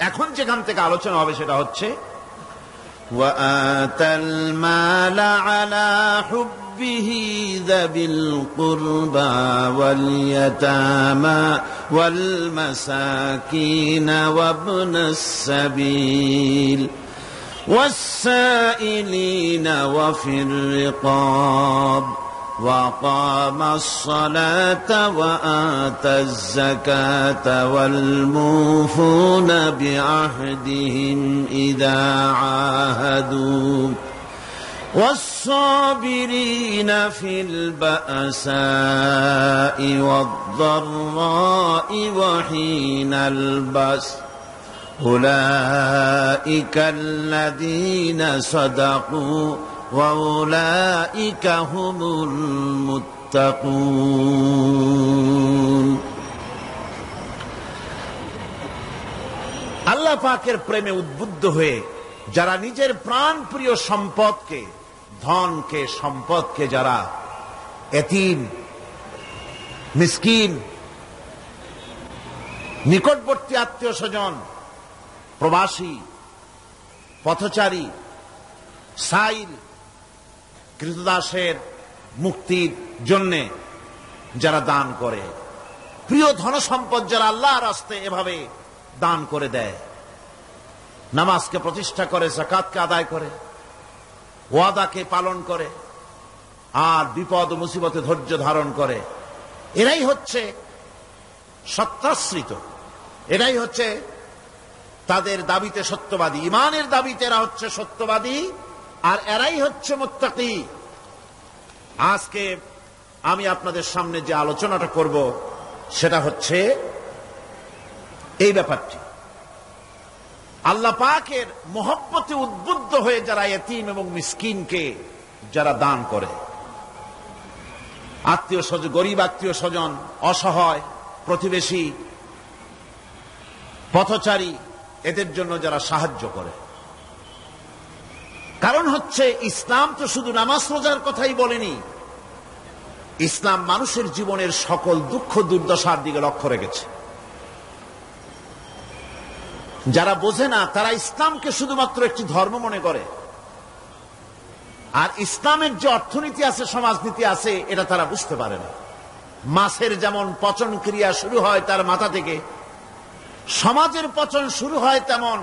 এখন যেখান থেকে আলোচনা হবে সেটা হচ্ছে ওয়াতাল মালা আলা হুব্বিহি যাবিল কুরবা ওয়াল ইয়াতামা ওয়াল মাসাকিন ওয়া ইবনাস সাবিল والسائلين وفي الرقاب وأقام الصلاة وآتى الزكاة والموفون بعهدهم إذا عاهدوا والصابرين في البأساء والضراء وحين البأس أولئك الذين صدقوا وأولئك هم المتقون আল্লাহ পাকের প্রেমে উদ্বুদ্ধ হয়ে যারা নিজের প্রাণ প্রিয় সম্পদকে, ধনকে, সম্পদকে যারা এতিম, মিসকিন, নিকটবর্তী আত্মীয় স্বজন, প্রবাসী, পথচারী, সাইল, কৃতদাসের মুক্তির জন্য যারা দান করে, প্রিয় ধন সম্পদ যারা আল্লাহর রাস্তায় এভাবে দান করে দেয়, নামাজকে প্রতিষ্ঠা করে, যাকাতকে আদায় করে, ওয়াদাকে পালন করে, আর বিপদ ও মুসিবতে ধৈর্য ধারণ করে, এরাই হচ্ছে সত্যাশ্রিত, এরাই হচ্ছে তাদের দাবিতে সত্যবাদী, ইমানের দাবিতে এরা হচ্ছে সত্যবাদী, আর এরাই হচ্ছে মুত্তাকি। আজকে আমি আপনাদের সামনে যে আলোচনাটা করব সেটা হচ্ছে এই ব্যাপারটি। আল্লাহ পাকের মহব্বতে উদ্বুদ্ধ হয়ে যারা এতিম এবং মিসকিনকে যারা দান করে, আত্মীয় স্বজন, গরিব আত্মীয় স্বজন, অসহায় প্রতিবেশী, পথচারী, এদের জন্য যারা সাহায্য করে। কারণ হচ্ছে ইসলাম তো শুধু নামাজ রোজার কথাই বলেনি, ইসলাম মানুষের জীবনের সকল দুঃখ দুর্দশার দিকে লক্ষ্য রেখেছে। যারা বোঝে না তারা ইসলামকে শুধুমাত্র একটি ধর্ম মনে করে, আর ইসলামের যে অর্থনীতি আছে, সমাজনীতি আছে, এটা তারা বুঝতে পারে না। মাছের যেমন পচন ক্রিয়া শুরু হয় তার মাথা থেকে, সমাজের পচন শুরু হয় তেমন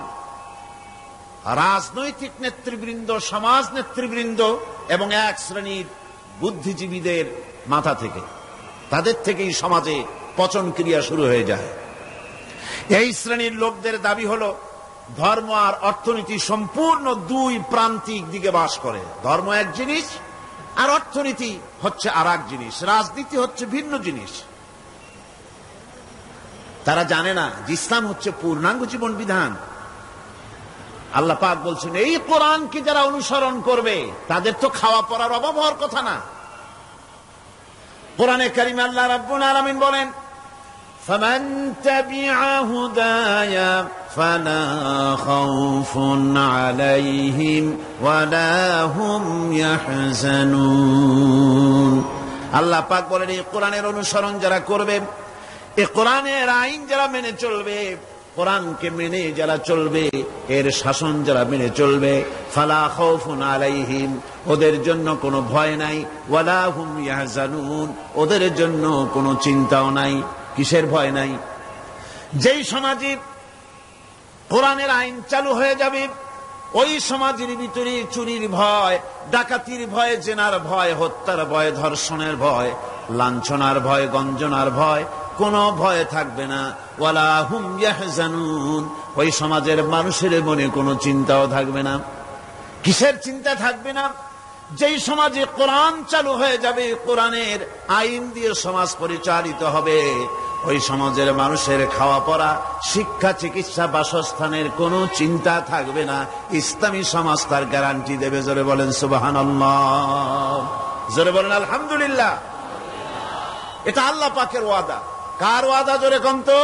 রাজনৈতিক নেতৃবৃন্দ, সমাজ নেতৃবৃন্দ এবং এক শ্রেণীর বুদ্ধিজীবীদের মাথা থেকে, তাদের থেকেই সমাজে পচন ক্রিয়া শুরু হয়ে যায়। এই শ্রেণীর লোকদের দাবি হলো ধর্ম আর অর্থনীতি সম্পূর্ণ দুই প্রান্তিক দিকে বাস করে। ধর্ম এক জিনিস আর অর্থনীতি হচ্ছে আর এক জিনিস, রাজনীতি হচ্ছে ভিন্ন জিনিস। তারা জানে না যে ইসলাম হচ্ছে পূর্ণাঙ্গ জীবন বিধান। আল্লাহ পাক বলছেন এই কোরআনকে যারা অনুসরণ করবে তাদের তো খাওয়া পড়ার অভাব হওয়ার কথা না। কোরআনে কারিমে আল্লাহ রাব্বুল আলামিন বলেন, ফামান তাবিআ হুদায়া ফালা খাউফুন আলাইহিম ওয়ালা হুম ইয়াহজানুন। আল্লাহ পাক বলেন এই কোরআনের অনুসরণ যারা করবে, এই কোরআনের আইন যারা মেনে চলবে, কোরআনকে মেনে যারা চলবে, এর শাসন যারা মেনে চলবে, ফালা খাউফুন আলাইহিম, ওদের জন্য কোনো ভয় নাই, ওয়ালা হুম ইয়াহজানুন, ওদের জন্য কোনো চিন্তাও নাই। কিসের ভয় নাই? যেই সমাজে কোরআনের আইন চালু হয়ে যাবে ওই সমাজের ভিতরে চুরির ভয়, ডাকাতির ভয়, জেনার ভয়, হত্যার ভয়, ধর্ষণের ভয়, লাঞ্ছনার ভয়, গঞ্জনার ভয়, কোনো ভয় থাকবে না। ওয়ালা হুম ইয়াহজানুন, ওই সমাজের মানুষের মনে কোনো চিন্তাও থাকবে না। কিসের চিন্তা থাকবে না? যেই সমাজে কোরআন চালু হয়ে যাবে, কোরআনের আইন দিয়ে সমাজ পরিচালিত হবে, ওই সমাজের মানুষের খাওয়া পড়া, শিক্ষা, চিকিৎসা, বাসস্থানের কোনো চিন্তা থাকবে না। ইসলামী সমাজ তার গ্যারান্টি দেবে। জোরে বলেন সুবহানাল্লাহ, জোরে বলেন আলহামদুলিল্লাহ। এটা আল্লাহ পাকের ওয়াদা। কার ওয়াদা? জোরে কোন তো?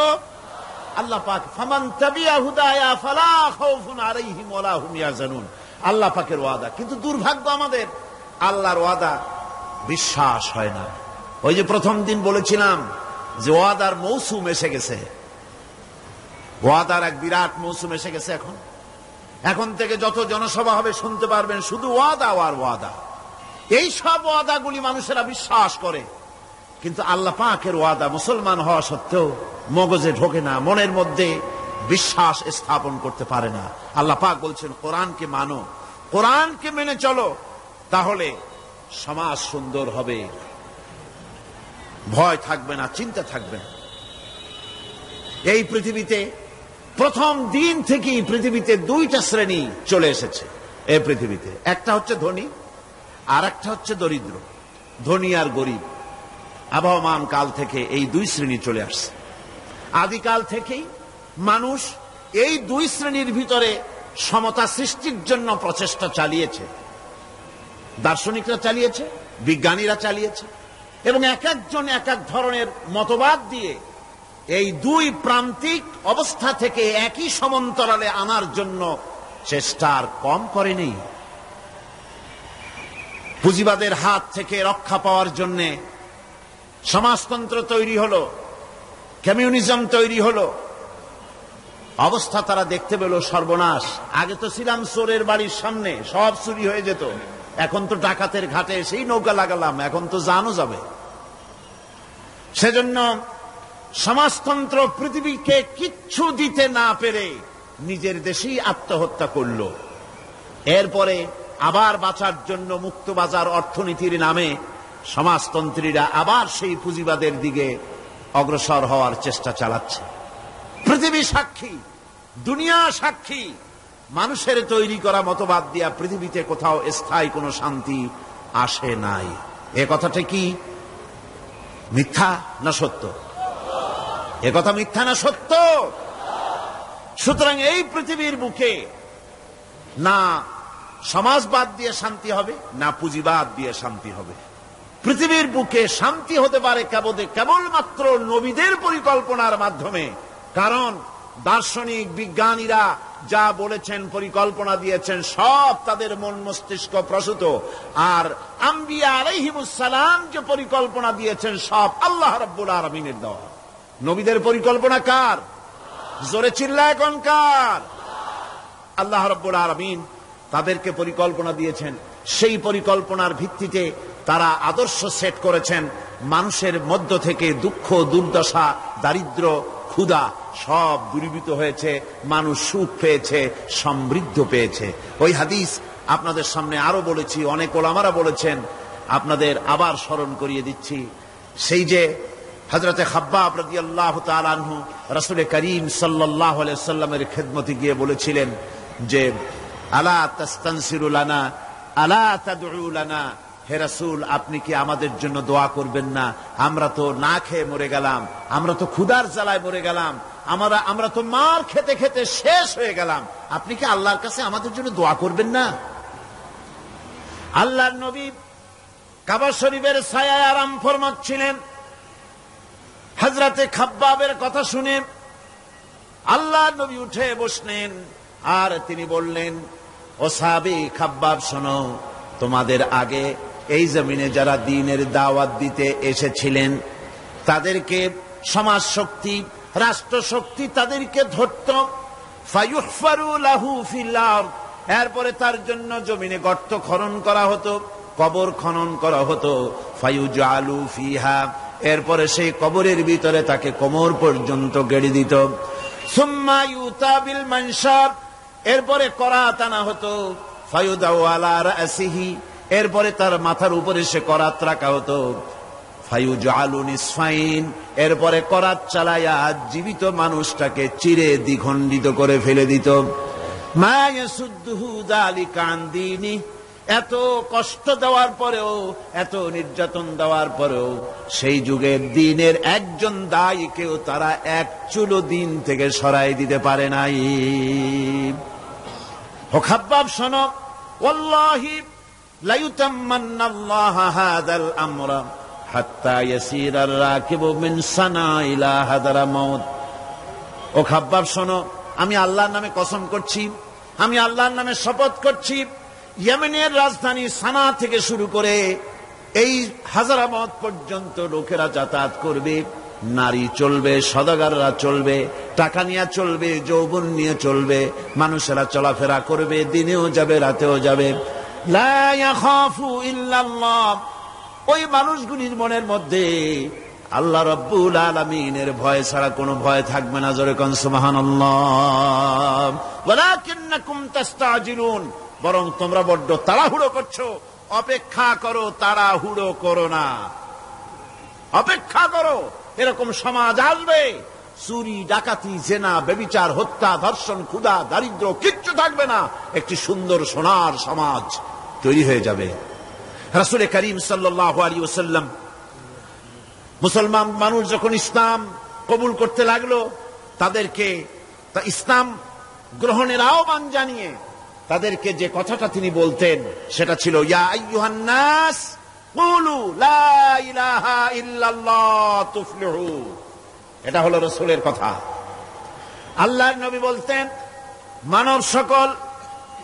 আল্লাহ পাক। ফামান তাবিআ হুদায়া ফালা খাউফুন আলাইহিম ওয়ালা হুম ইয়াহজানুন, আল্লাহ পাকের ওয়াদা। কিন্তু দুর্ভাগ্য আমাদের, আল্লাহর ওয়াদা বিশ্বাস হয় না। ওই যে প্রথম দিন বলেছিলাম যে ওয়াদার মৌসুম এসে গেছে, ওয়াদার এক বিরাট মৌসুম এসে গেছে। এখন থেকে যত জনসভা হবে শুনতে পারবেন শুধু ওয়াদা আর ওয়াদা। এই সব ওয়াদাগুলি মানুষেরা বিশ্বাস করে, কিন্তু আল্লাহ পাকের ওয়াদা মুসলমান হওয়া সত্ত্বেও মগজে ঢোকে না, মনের মধ্যে বিশ্বাস স্থাপন করতে পারে না। আল্লাহ পাক বলছেন কোরআনকে মানো, কোরআনকে মেনে চলো, তাহলে সমাজ সুন্দর হবে, ভয় থাকবে না, চিন্তা থাকবে না। এই পৃথিবীতে প্রথম দিন থেকেই পৃথিবীতে দুইটা শ্রেণী চলে এসেছে। এই পৃথিবীতে একটা হচ্ছে ধনী আর একটা হচ্ছে দরিদ্র। ধনী আর গরিব আবহমান কাল থেকে এই দুই শ্রেণী চলে আসছে। আদিকাল থেকেই মানুষ এই দুই শ্রেণীর ভিতরে সমতা সৃষ্টির জন্য প্রচেষ্টা চালিয়েছে। দার্শনিকরা চালিয়েছে, বিজ্ঞানীরা চালিয়েছে, এবং এক একজন এক এক ধরনের মতবাদ দিয়ে এই দুই প্রান্তিক অবস্থা থেকে একই সমান্তরালে আনার জন্য চেষ্টা আর কম করেনি। পুঁজিবাদের হাত থেকে রক্ষা পাওয়ার জন্য সমাজতন্ত্র তৈরি হলো, কমিউনিজম তৈরি হলো। অবস্থা তারা দেখতে পেল সর্বনাশ। আগে তো ছিলাম চোরের বাড়ির সামনে, সব চুরি হয়ে যেত। এখন তো ডাকাতের ঘাটে সেই নৌকা লাগালাম, এখন তো জানও যাবে। সেজন্য সমাজতন্ত্র পৃথিবীকে কিচ্ছু দিতে না পেরে নিজের দেশেই আত্মহত্যা করল। এরপরে আবার বাঁচার জন্য মুক্তবাজার অর্থনীতির নামে সমাজতন্ত্রীরা আবার সেই পুঁজিবাদের দিকে অগ্রসর হওয়ার চেষ্টা চালাচ্ছে। পৃথিবী সাক্ষী, দুনিয়া সাক্ষী, মানুষের তৈরি করা মতবাদ দিয়া পৃথিবীতে কোথাও স্থায়ী কোনো শান্তি আসে নাই। এ কথাটা কি মিথ্যা না সত্য? এ কথা মিথ্যা না সত্য? সুতরাং এই পৃথিবীর বুকে না সমাজবাদ দিয়ে শান্তি হবে, না পুঁজিবাদ দিয়ে শান্তি হবে। পৃথিবীর বুকে শান্তি হতে পারে কেবলমাত্র নবীদের পরিকল্পনার মাধ্যমে। কারণ দার্শনিক বিজ্ঞানীরা যা বলেছেন, পরিকল্পনা দিয়েছেন, সব তাদের মন মস্তিষ্ক প্রসূত। আর আম্বিয়া আলাইহিমুস সালাম যে পরিকল্পনা দিয়েছেন, সব আল্লাহ রাব্বুল আলামিনের দেওয়া। নবীদের পরিকল্পনা কার? জোরে চিল্লায় কোন কার? আল্লাহ রাব্বুল আলামিন তাদেরকে পরিকল্পনা দিয়েছেন। সেই পরিকল্পনার ভিত্তিতে তারা আদর্শ সেট করেছেন। মানুষের মধ্য থেকে দুঃখ, দুর্দশা, দারিদ্র, ক্ষুধা সব দূরীভূত হয়েছে, মানুষ সুখ পেয়েছে, সমৃদ্ধ পেয়েছে। ওই হাদিস আপনাদের সামনে আরো বলেছি, অনেক ওলামারা বলেছেন, আপনাদের আবার স্মরণ করিয়ে দিচ্ছি। সেই যে হযরতে খাব্বাব রাদিয়াল্লাহু তাআলা আনহু রাসূল করিম সাল্লাল্লাহু আলাইহি ওয়াসাল্লামের খেদমতে গিয়ে বলেছিলেন যে আলা তাস্তানসিরু লানা আলা তাদউ লানা, হে রাসূল আপনি কি আমাদের জন্য দোয়া করবেন না? আমরা তো না খেয়ে মরে গেলাম, আমরা তো ক্ষুধার জ্বালায় মরে গেলাম, আমরা তো মার খেতে খেতে শেষ হয়ে গেলাম, আপনি কি আল্লাহর কাছে আমাদের জন্য দোয়া করবেন না? আল্লাহর নবী কাবা শরীফের ছায়ায় আরাম ফরমাচ্ছিলেন। হযরতে খাব্বাবের কথা শুনে আল্লাহর নবী উঠে বসলেন আর তিনি বললেন, ও সাহাবী খাব্বাব শোনো, তোমাদের আগে এই জমিনে যারা দ্বীনের দাওয়াত দিতে এসেছিলেন তাদেরকে সমাজ শক্তি, রাষ্ট্র শক্তি তাদেরকে ধরত। ফায়ুহফারু লাহু ফিল আরদ, এরপরে তার জন্য জমিনে গর্ত খনন করা হতো, কবর খনন করা হতো। ফায়ুজালু ফিহা, এরপরে সেই কবরের ভিতরে তাকে কোমর পর্যন্ত গেড়ে দিত। সুম্মা ইউতা বিল মানশার, এরপরে করাত আনা হতো। ফায়ুদাউ আলা রাসিহি, এরপরে তার মাথার উপরে সে করাত রাখা হতো। ফায়ুজালু নিসফাইন, এরপরে করাত চালায়া জীবিত মানুষটাকে চিরে দ্বিখণ্ডিত করে ফেলে দিত। মা ইয়াসুদ্দুহু যালিকা আন দীনি, এত কষ্ট দেওয়ার পরেও, এত নির্যাতন দেওয়ার পরেও সেই যুগের দ্বীনের একজন দায়ীকেও তারা এক চুলো দ্বীন থেকে সরাই দিতে পারে নাই। ও খাব্বাব শোনো, ওয়াল্লাহি লা ইউতাম্মান্নাল্লাহু হাযাল আমরা হাত্তা ইয়াসিরার রাকিবু মিন সানা ইলা হাদারামাউত। ও খাব্বাব শোনো, আমি আল্লাহর নামে কসম করছি, আমি আল্লাহর নামে শপথ করছি, ইয়েমেনের রাজধানী সানা থেকে শুরু করে এই হাজারামাউত পর্যন্ত লোকেরা যাতায়াত করবে। নারী চলবে, সওদাগররা চলবে, টাকা নিয়ে চলবে, যৌবন নিয়ে চলবে, মানুষেরা চলাফেরা করবে, দিনেও যাবে রাতেও যাবে। লা ইয়াখাফু ইল্লাল্লাহ, ওই মানুষগুলির মনের মধ্যে আল্লাহ রাব্বুল আলামিনের ভয় ছাড়া কোনো ভয় থাকবে না। জোরে কোন সুবহানাল্লাহ। ওয়ালাকিন্নাকুম তাস্তাজিলুন, বরং তোমরা বড্ড তাড়াহুড়ো করছো। অপেক্ষা করো, তাড়াহুড়ো করো না, অপেক্ষা করো। এরকম সমাজ আসবে, চুরি, ডাকাতি, জেনা, ব্যভিচার, হত্যা, ধর্ষণ, ক্ষুধা, দারিদ্র কিচ্ছু থাকবে না। একটি সুন্দর সোনার সমাজ তৈরি হয়ে যাবে। রাসূল করিম সাল্লাল্লাহু আলাইহি ওয়াসাল্লাম মুসলমান মানুষ যখন ইসলাম কবুল করতে লাগলো, তাদেরকে ইসলাম গ্রহণের আহ্বান জানিয়ে তাদেরকে যে কথাটা তিনি বলতেন সেটা ছিল, ইয়া আইয়ুহান নাস কুলু লা ইলাহা ইল্লাল্লাহ তুফলিহু। এটা হলো রাসূলের কথা। আল্লাহর নবী বলতেন, মানব সকল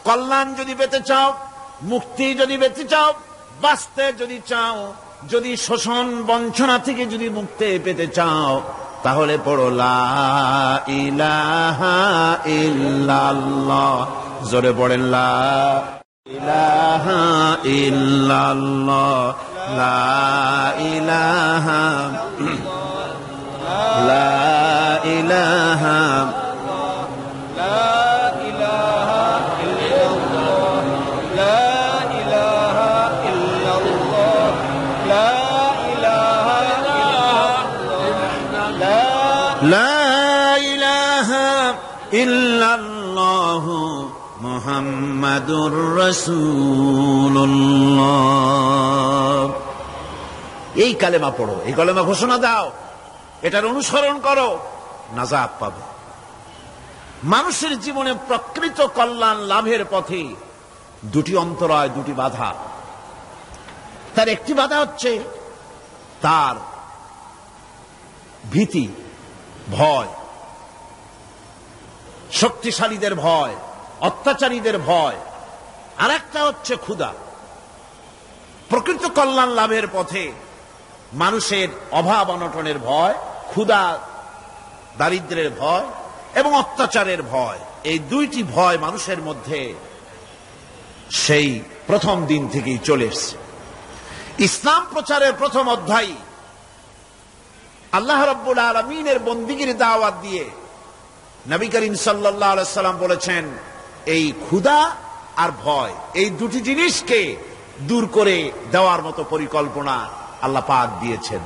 কল্যাণ যদি পেতে চাও, মুক্তি যদি পেতে চাও, বাঁচতে যদি চাও, যদি শোষণ বঞ্চনা থেকে যদি মুক্তি পেতে চাও, তাহলে পড়ো লা ইলাহা ইল্লাল্লাহ। জোরে পড়েন লা ইলাহা ইল্লাল্লাহ, লা ইলাহা, লা ইলাহা, মুহাম্মাদুর রাসূলুল্লাহ। এই কালেমা পড়ো, এই কালেমা ঘোষণা দাও, এটার অনুসরণ করো, নাজাত পাবে। মানুষের জীবনে প্রকৃত কল্যাণ লাভের পথে দুটি অন্তরায়, দুটি বাধা। তার একটি বাধা হচ্ছে তার ভীতি, ভয়, শক্তিশালীদের ভয়, অত্যাচারীদের ভয়। আর একটা হচ্ছে ক্ষুধা। প্রকৃত কল্যাণ লাভের পথে মানুষের অভাব অনটনের ভয়, ক্ষুধা দারিদ্র্যের ভয় এবং অত্যাচারের ভয়, এই দুইটি ভয় মানুষের মধ্যে সেই প্রথম দিন থেকেই চলে এসেছে। ইসলাম প্রচারের প্রথম অধ্যায় আল্লাহ রাব্বুল আলামিনের বন্দিগির দাওয়াত দিয়ে নবী করিম সাল্লাল্লাহু আলাইহি সাল্লাম বলেছেন, এই ক্ষুধা আর ভয়, এই দুটি জিনিসকে দূর করে দেওয়ার মতো পরিকল্পনা আল্লাহ পাক দিয়েছেন।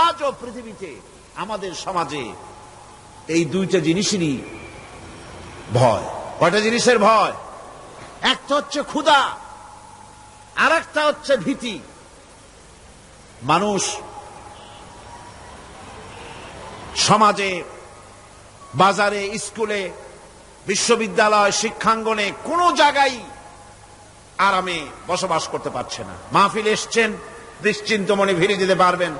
আজও পৃথিবীতে আমাদের সমাজে এই দুইটা জিনিসেরই ভয়। কয়টা জিনিসের ভয়? একটা হচ্ছে ক্ষুধা, আর একটা হচ্ছে ভীতি। মানুষ সমাজে, বাজারে, স্কুলে, বিশ্ববিদ্যালয়, শিক্ষাঙ্গনে কোনো জায়গায় আরামে বসবাস করতে পারছে না। মাহফিল এসছেন, নিশ্চিন্ত মনে ফিরে যেতে পারবেন।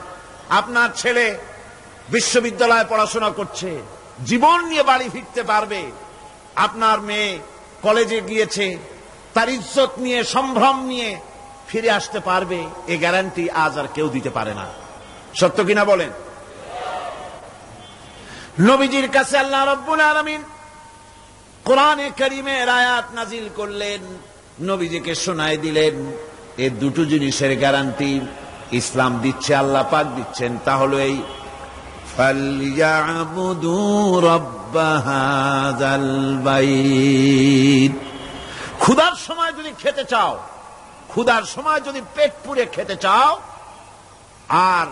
আপনার ছেলে বিশ্ববিদ্যালয়ে পড়াশোনা করছে, জীবন নিয়ে বাড়ি ফিরতে পারবে। আপনার মেয়ে কলেজে গিয়েছে, তার ইজ্জত নিয়ে, সম্ভ্রম নিয়ে ফিরে আসতে পারবে, এই গ্যারান্টি আজ আর কেউ দিতে পারে না। সত্য কিনা বলেন? নবীজির কাছে আল্লাহ রাব্বুল আলামিন কোরআনে কারীমের আয়াত নাজিল করলেন, নবীজিকে শোনায় দিলেন। এই দুটো জিনিসের গ্যারান্টি ইসলাম দিচ্ছে, আল্লাহ পাক দিচ্ছেন। তাহলে এই ফালইয়াবুদু রাব্ব হাযাল বাইত। ক্ষুধার সময় যদি খেতে চাও, ক্ষুধার সময় যদি পেট পুড়ে খেতে চাও, আর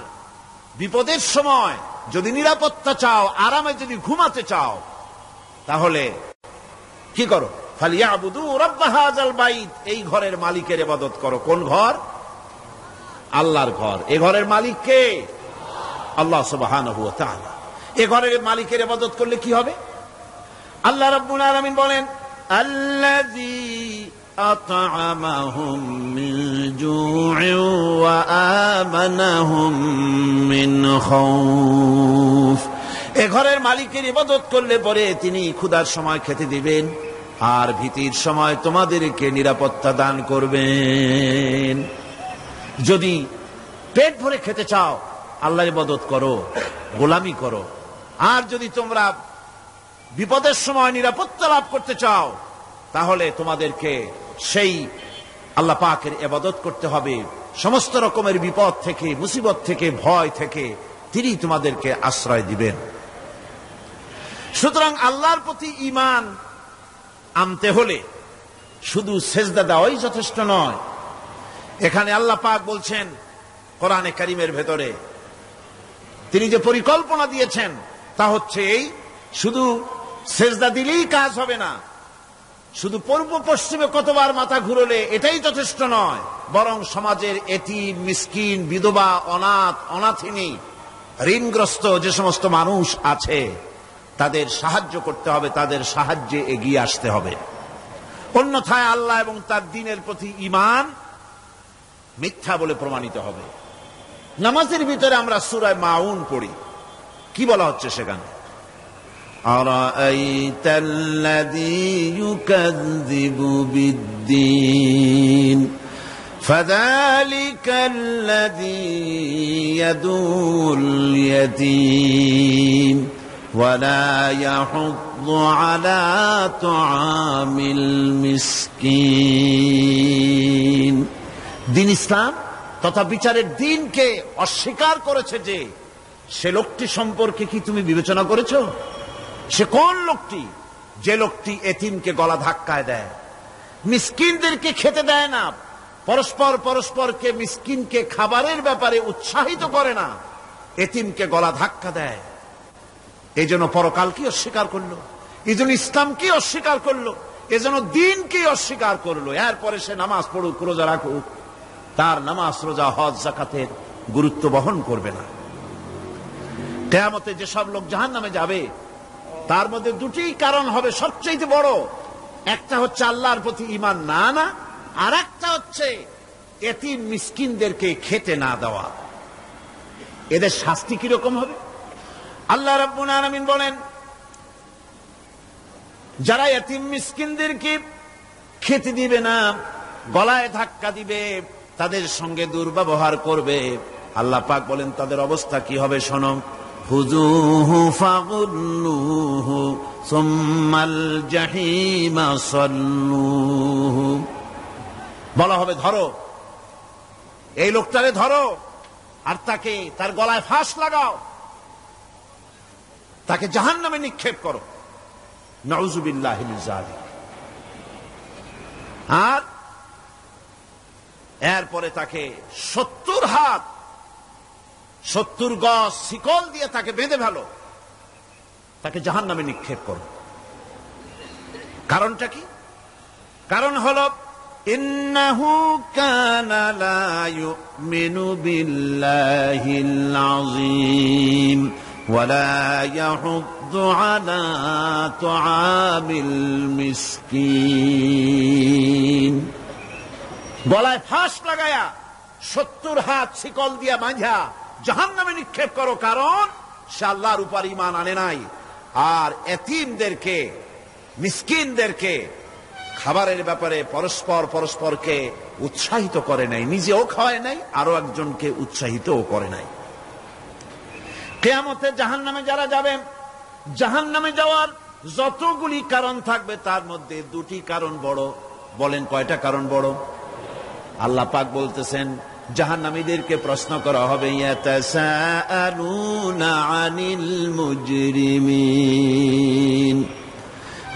বিপদের সময় যদি নিরাপত্তা চাও, আরামে যদি ঘুমাতে চাও, তাহলে কি করো? ফালইয়াবুদু রাব্ব হাযাল বাইত। এই ঘরের মালিকের ইবাদত করো। কোন ঘর? আল্লাহর ঘর। এই ঘরের মালিক কে? আল্লাহ সুবহানাহু ওয়া তাআলা। এই ঘরের মালিকের ইবাদত করলে কি হবে? আল্লাহ রাব্বুল আলামিন বলেন, আল্লাযী আত'আমাহুম মিন জু'ইন ওয়া আমানাহুম মিন খাউফ। এই ঘরের মালিকের ইবাদত করলে পরে তিনি ক্ষুধার সময় খেতে দিবেন, আর ভীতির সময় তোমাদেরকে নিরাপত্তা দান করবেন। যদি পেট ভরে খেতে চাও, আল্লাহর ইবাদত করো, গোলামি করো। আর যদি তোমরা বিপদের সময় নিরাপত্তা লাভ করতে চাও, তাহলে তোমাদেরকে সেই আল্লাহ পাকের ইবাদত করতে হবে। সমস্ত রকমের বিপদ থেকে, মুসিবত থেকে, ভয় থেকে তিনি তোমাদেরকে আশ্রয় দিবেন। সুতরাং আল্লাহর প্রতি ঈমান আনতে হলে শুধু সেজদা দেওয়াই যথেষ্ট নয়। এখানে আল্লাহ পাক বলছেন কোরআনে কারীমের ভেতরে, তিনি যে পরিকল্পনা দিয়েছেন তা হচ্ছে এই, শুধু সেজদা দিলেই কাজ হবে না, শুধু পূর্ব পশ্চিমে কতবার মাথা ঘুরলে এটাই যথেষ্ট নয়, বরং সমাজের এতিম, মিসকিন, বিধবা, অনাথ, অনাথিনী, ঋণগ্রস্ত যে সমস্ত মানুষ আছে তাদের সাহায্য করতে হবে, তাদের সাহায্যে এগিয়ে আসতে হবে। অন্যথায় আল্লাহ এবং তার দ্বীনের প্রতি ঈমান মিথ্যা বলে প্রমাণিত হবে। নামাজের ভিতরে আমরা সূরা মাউন পড়ি, কি বলা হচ্ছে সেখানে? আরাআইতাল্লাযী ইউকাযযিবু বিদ্দীন ফাযালিকাল্লাযী ইয়াদুল ইয়াতীম ওয়ালা ইয়াহুদ্দু আলা তুআমিল মিসকিন। দ্বীন ইসলাম তথা বিচারের দ্বীনকে অস্বীকার করেছে যে সে লোকটি সম্পর্কে কি তুমি বিবেচনা করেছো? সে কোন লোকটি? যে লোকটি এতিমকে গলা ধাক্কায় দেয়, মিসকিনদেরকে খেতে দেয় না, পরস্পরকে মিসকিনকে খাবারের ব্যাপারে উৎসাহিত করে না, এতিমকে গলা ধাক্কা দেয়। এই জন্য পরকালকে অস্বীকার করলো, এই জন্য ইসলামকে অস্বীকার করলো, এই জন্য দ্বীনকে অস্বীকার করলো। এরপরে সে নামাজ পড়ুক, রোজা রাখুক, তার নামাজ, রোজা, হজ, যাকাতের গুরুত্ব বহন করবে না। কিয়ামতে যেসব লোক জাহান্নামে যাবে তার মধ্যে দুটি কারণ হবে সবচেয়ে বড়। একটা হচ্ছে আল্লাহর প্রতি ঈমান না আনা, আর একটা হচ্ছে এতিম মিসকিনদেরকে খেতে না দেওয়া। এদের শাস্তি কিরকম হবে? আল্লাহ রাব্বুল আলামিন বলেন, যারা এতিম মিসকিনদেরকে খেতে দিবে না, গলায় ধাক্কা দিবে, তাদের সঙ্গে দুর্ব্যবহার করবে, আল্লাহ পাক বলেন তাদের অবস্থা কি হবে শোনো। খুযূহু ফাগুল্লুহু সুম্মাল জাহিমা সাল্লুহু। বলা হবে ধরো, এই লোকটারে ধরো, আর তাকে তার গলায় ফাঁস লাগাও, তাকে জাহান্নামে নিক্ষেপ করো। নাউযুবিল্লাহি মিন যালিক। আর এরপরে তাকে 70 হাত 70 গজ শিকল দিয়ে তাকে বেঁধে ফেলো, তাকে জাহান্নামে নিক্ষেপ করো। কারণটা কি? কারণ হলো ইন্নাহু কানা লা ইউমিনু বিল্লাহিল আযীম ওয়া লা ইয়াহুদ্দু আলা তুআমিল মিসকিন। গলায় ফাঁস লাগায়া 70 হাত শিকল দিয়া বাঁধা জাহান্নামে নিক্ষেপ করো, কারণ সে আল্লাহর উপর ঈমান আনে নাই, আর এতিমদেরকে, মিসকিনদেরকে খাবারের ব্যাপারে পরস্পরকে উৎসাহিত করে নাই, নিজেও খাওয়ায় নাই, আরো একজনকে উৎসাহিতও করে নাই। কিয়ামতে জাহান্নামে যারা যাবে, জাহান্নামে যাওয়ার যতগুলি কারণ থাকবে তার মধ্যে দুটি কারণ বড়। বলেন কয়টা কারণ বড়? আল্লাহ পাক বলতেছেন জাহান্নামীদেরকে প্রশ্ন করা হবে, ইয়াতাসাআলুনা আনিল মুজরিমিন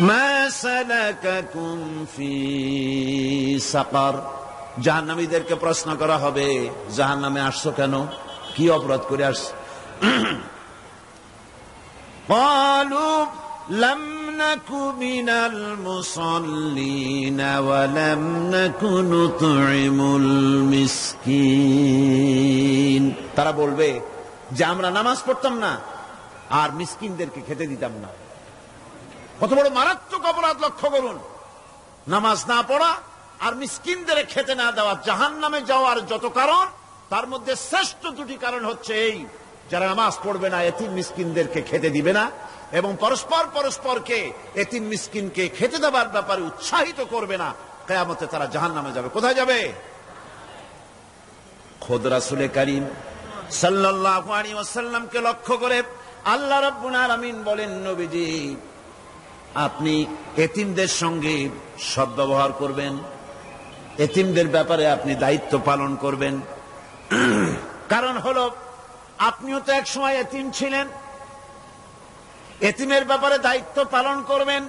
মা সালাকাকুম ফি সাকার। জাহান্নামীদেরকে প্রশ্ন করা হবে, জাহান্নামে আসছো কেন, কি অপরাধ করে আসছো? ক্বালু লাম নাকু মিনাল মুসাল্লিন ওয়া লাম নাকু নুতঈমুল মিসকিন। তারা বলবে যে আমরা নামাজ পড়তাম না আর মিসকিনদেরকে খেতে দিতাম না। কত বড় মারাত্মক অপরাধ লক্ষ্য করুন। নামাজ না পড়া আর মিসকিনদের খেতে না দেওয়া, জাহান্নামে যাওয়ার যত কারণ তার মধ্যে শ্রেষ্ঠ দুটি কারণ হচ্ছে এই, যারা নামাজ পড়বে না, এতিম মিসকিনদেরকে খেতে দিবে না, এবং পরস্পরকে এতিম মিসকিনকে খেতে দেওয়ার ব্যাপারে উৎসাহিত করবে না, কিয়ামতে তারা জাহান্নামে যাবে। কোথায় যাবে? খোদ রাসূলে কারীম সাল্লাল্লাহু আলাইহি ওয়াসাল্লামকে লক্ষ্য করে আল্লাহ রাব্বুল আলামিন বলেন, নবীজি আপনি এতিমদের সঙ্গে সদ্ব্যবহার করবেন, এতিমদের ব্যাপারে আপনি দায়িত্ব পালন করবেন। কারণ হলো আপনিও তো এক সময় এতিম ছিলেন, এতিমের ব্যাপারে দায়িত্ব পালন করবেন।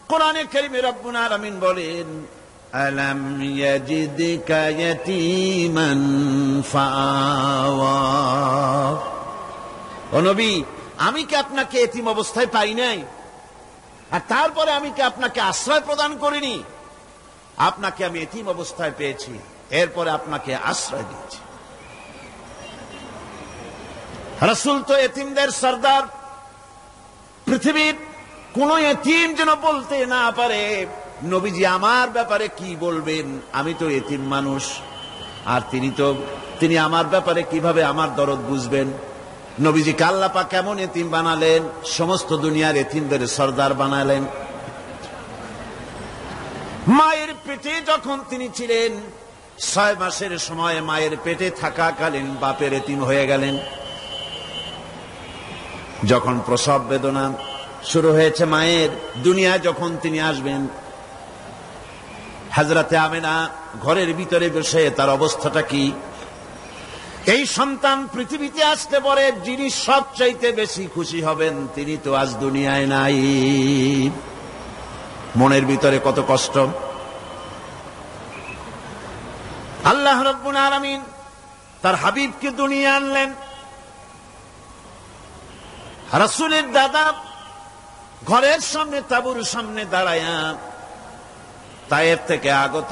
কোরআনে কারীমে রব্বুল আলামিন বলেন, আলাম ইয়াজিদকা ইয়াতীমান ফাআওয়া। ও নবী, আমি কি আপনাকে এতিম অবস্থায় পাই নাই? আর তারপরে আমি কি আপনাকে আশ্রয় প্রদান করিনি? আপনাকে আমি এতিম অবস্থায় পেয়েছি, এরপরে আপনাকে আশ্রয় দিয়েছি। রাসূল তো এতিমদের সরদার। পৃথিবীর কোন এতিম যেন বলতে না পারে, নবীজি আমার ব্যাপারে কি বলবেন, আমি তো এতিম মানুষ, আর তিনি আমার ব্যাপারে কিভাবে আমার দরদ বুঝবেন। নবীজিকে আল্লাহ পাক কেমন এতিম বানালেন, সমস্ত দুনিয়ার এতিমদের সরদার বানালেন। মায়ের পেটে যখন তিনি ছিলেন, 6 মাসের সময় মায়ের পেটে থাকাকালীন বাপের এতিম হয়ে গেলেন। যখন প্রসব বেদনা শুরু হয়েছে মায়ের, দুনিয়ায় যখন তিনি আসবেন, হযরতে আমেনা ঘরের ভিতরে বসে তার অবস্থাটা কি? এই সন্তান পৃথিবীতে আসতে পরে যিনি সবচাইতে বেশি খুশি হবেন, তিনি তো আজ দুনিয়ায় নাই। মনের ভিতরে কত কষ্ট। আল্লাহ রাব্বুল আলামিন তার হাবিবকে দুনিয়া আনলেন। রাসূলের দাদা ঘরের সামনে, তাঁবুর সামনে দাঁড়ায়া তায়েফ থেকে আগত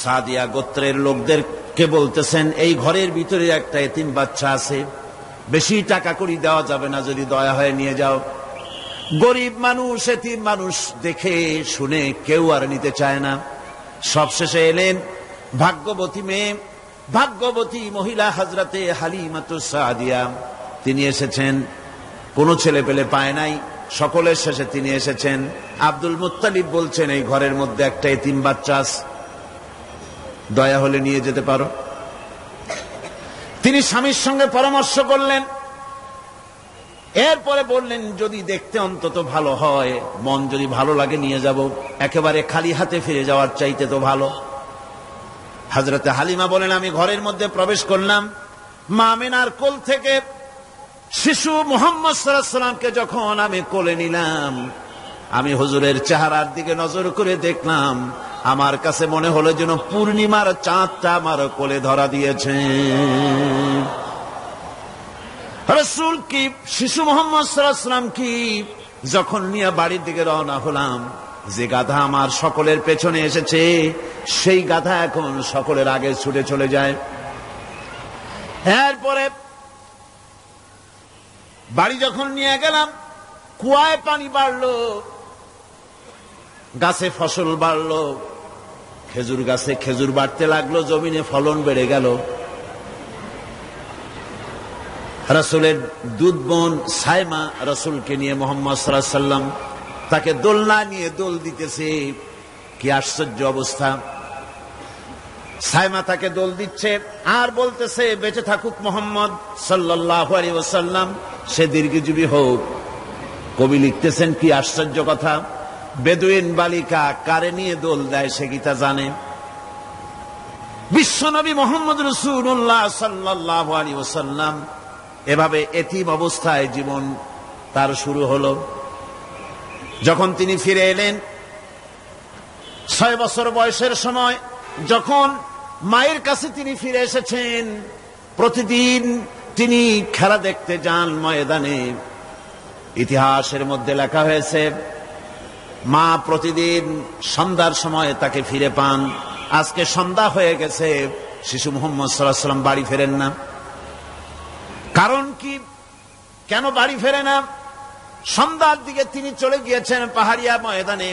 সাদিয়া গোত্রের লোকদেরকে বলতেছেন, এই ঘরের ভিতরে একটা এতিম বাচ্চা আছে, বেশি টাকা করি দেওয়া যাবে না, যদি দয়া হয়ে নিয়ে যাও। গরিব মানুষ, এতিম মানুষ দেখে শুনে কেউ আর নিতে চায় না। সবশেষে এলেন ভাগ্যবতী মেয়ে, ভাগ্যবতী মহিলা হযরতে হালিমাতুস সাদিয়া। তিনি এসেছেন, কোন ছেলে পেলে পায় নাই, সকলের শেষে তিনি এসেছেন। আব্দুল মুত্তালিব বলছেন, এই ঘরের মধ্যে একটা এতিম বাচ্চা আছে, দয়া হলে নিয়ে যেতে পারো। তিনি স্বামীর সঙ্গে পরামর্শ করলেন, এরপরে বললেন, যদি দেখতে অন্তত ভালো হয়, মন যদি ভালো লাগে নিয়ে যাব, একেবারে খালি হাতে ফিরে যাওয়ার চাইতে তো ভালো। হযরতে হালিমা বলেন, আমি ঘরের মধ্যে প্রবেশ করলাম, মা আমিনার কোল থেকে শিশু মুহাম্মদ সাল্লাল্লাহু আলাইহি ওয়াসাল্লামকে যখন আমি কোলে নিলাম, আমি হুজুরের চেহারার দিকে নজর করে দেখলাম, আমার কাছে মনে হলো যেন পূর্ণিমার চাঁদটা আমার কোলে ধরা দিয়েছে। রাসূল কি শিশু মুহাম্মদ সাল্লাল্লাহু আলাইহি ওয়াসাল্লাম কি যখন নিয়ে বাড়ির দিকে রওনা হলাম, যে গাধা আমার সকলের পেছনে এসেছে, সেই গাধা এখন সকলের আগে ছুটে চলে যায়। এরপরে বাড়ি যখন নিয়ে গেলাম, কুয়ায় পানি বাড়লো, গাছে ফসল বাড়লো, খেজুর গাছে খেজুর বাড়তে লাগলো, জমিনে ফলন বেড়ে গেল। রাসূলের দুধ বোন সাইমা রাসূলকে নিয়ে মুহাম্মদ সাল্লাল্লাহু আলাইহি ওয়াসাল্লাম তাকে দোলনা নিয়ে দোল দিতেছে। কি আশ্চর্য অবস্থা! সাইমা তাকে দোল দিচ্ছে আর বলতেছে, বেঁচে থাকুক মুহাম্মদ সাল্লাল্লাহু আলাইহি ওয়াসাল্লাম, সে দীর্ঘজীবী হোক। কবি লিখতেছেন, কি আশ্চর্য কথা! বেদুইন বালিকা কারে নিয়ে দোল দেয় সে কি তা জানে? বিশ্বনবী মুহাম্মদ রাসূলুল্লাহ সাল্লাল্লাহু আলাইহি ওয়াসাল্লাম এভাবে এতিম অবস্থায় জীবন তার শুরু হলো। যখন তিনি ফিরে এলেন 6 বছর বয়সের সময়, যখন মায়ের কাছে তিনি ফিরে এসেছেন, প্রতিদিন তিনি খেলা দেখতে যান ময়দানে। ইতিহাসের মধ্যে লেখা হয়েছে, মা প্রতিদিন সন্ধ্যার সময় তাকে ফিরে পান। আজকে সন্ধ্যা হয়ে গেছে, শিশু মুহাম্মদ সাল্লাল্লাহু আলাইহি ওয়াসাল্লাম বাড়ি ফেরেন না। কারণ কি, কেন বাড়ি ফেরে না? সন্ধ্যার দিকে তিনি চলে গিয়েছেন পাহাড়িয়া ময়দানে,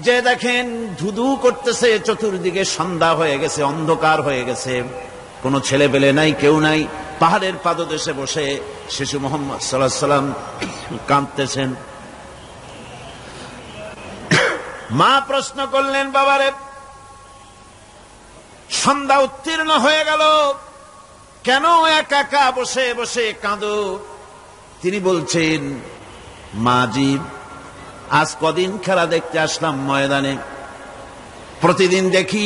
যে দেখেন ধুধু করতেছে চতুর্দিকে, সন্ধ্যা হয়ে গেছে, অন্ধকার হয়ে গেছে, কোনো ছেলে পেলে নাই, কেউ নাই। পাহাড়ের পাদদেশে বসে শিশু মুহাম্মদ সাল্লাল্লাহু আলাইহি ওয়াসাল্লাম কাঁদতেছেন। মা প্রশ্ন করলেন, বাবারে, সন্ধ্যা উত্তীর্ণ হয়ে গেল, কেন একা একা বসে বসে কাঁদো? তিনি বলছেন, মাজি, আজ কদিন খেলা দেখতে আসলাম ময়দানে। প্রতিদিন দেখি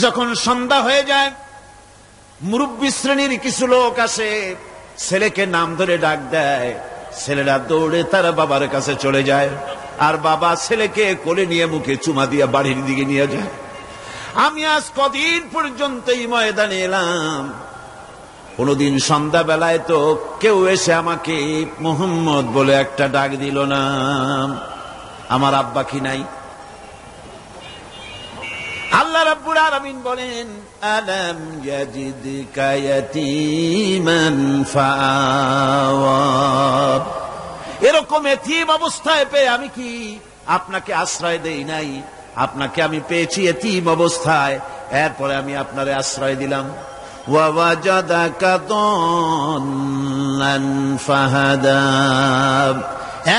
যখন সন্ধ্যা হয়ে যায়, মুরব্বী শ্রেণীর কিছু লোক আসে, ছেলেকে নাম ধরে ডাক দেয়, ছেলেরা দৌড়ে তার বাবার কাছে চলে যায়, আর বাবা ছেলেকে কোলে নিয়ে মুখে চুমা দিয়ে বাড়ির দিকে নিয়ে যায়। আমি আজ কদিন পর্যন্ত এই ময়দানে এলাম, কোনদিন সন্ধ্যাবেলায় তো কেউ এসে আমাকে মুহাম্মদ বলে একটা ডাক দিল না। আমার আব্বা কি নাই? আল্লাহ রাব্বুল আলামিন বলেন, আলাম ইয়াজিদকা ইয়াতীমান ফাআওয়া। এরকম এতিম অবস্থায় পেয়ে আমি কি আপনাকে আশ্রয় দেই নাই? আপনাকে আমি পেয়েছি এতিম অবস্থায়, এরপরে আমি আপনারে আশ্রয় দিলাম। ওয়া ওয়াজাদাকা দাল্লান ফাহাদা।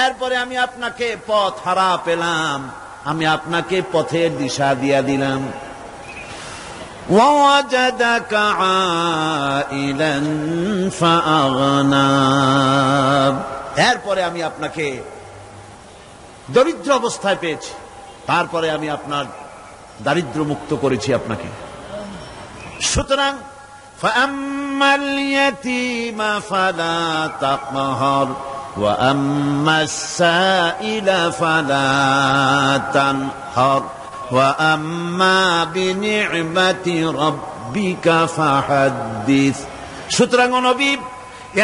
এরপরে আমি আপনাকে পথ হারা পেলাম, আমি আপনাকে পথের দিশা দিয়া দিলাম। ওয়া ওয়াজাদাকা আইলান ফাআগনা। এরপরে আমি আপনাকে দরিদ্র অবস্থায় পেয়েছি, তারপরে আমি আপনার দারিদ্র মুক্ত করেছি আপনাকে। সুতরাং ফাআম্মাল ইয়াতীমা ফালা তাকহার ওয়া আম্মাস সাইলা ফালা তানহার ওয়া আম্মা বিনি'মাতি রাব্বিকা ফাহাদ্দিস। সুতরাং নবী,